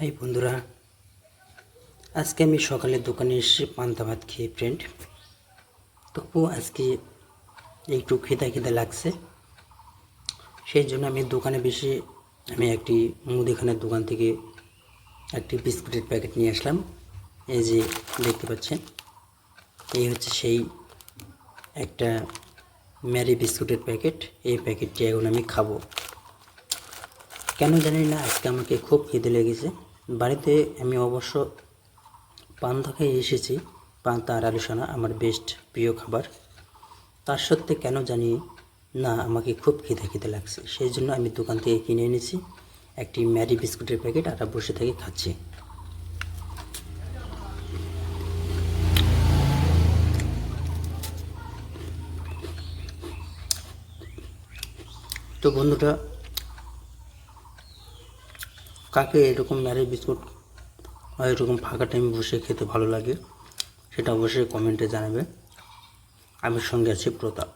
High বন্ধুরা, আজকে আমি সকালে দোকানে এসে পান্তা ভাত খেয়ে ফ্রেন্ড। তবু আজকে একটু খিদা লাগছে, সেই জন্য আমি দোকানে বসে আমি একটি মুদিখানার দোকান থেকে একটি বিস্কুটের প্যাকেট নিয়ে আসলাম। এই যে দেখতে পাচ্ছেন, এই হচ্ছে সেই একটা ম্যারি বিস্কুটের প্যাকেট। এই প্যাকেটটি এখন আমি খাবো। কেন জানি না, আজকে আমাকে খুব খিদে লেগেছে। বাড়িতে আমি অবশ্য পান্তা খেয়ে এসেছি। পান্তা আর আলু সানা আমার বেস্ট প্রিয় খাবার। তার সত্ত্বে কেন জানি না আমাকে খুব খিদে লাগছে, সেই জন্য আমি দোকান থেকে কিনে এনেছি একটি ম্যারি বিস্কুটের প্যাকেট আর বসে থেকে খাচ্ছি। তো বন্ধুরা, কাকে এরকম ম্যারি বিস্কুট আর এরকম ফাঁকা টাইম বসে খেতে ভালো লাগে, সেটা অবশ্যই কমেন্টে জানাবে। আমি সঙ্গে আছি প্রতাপ।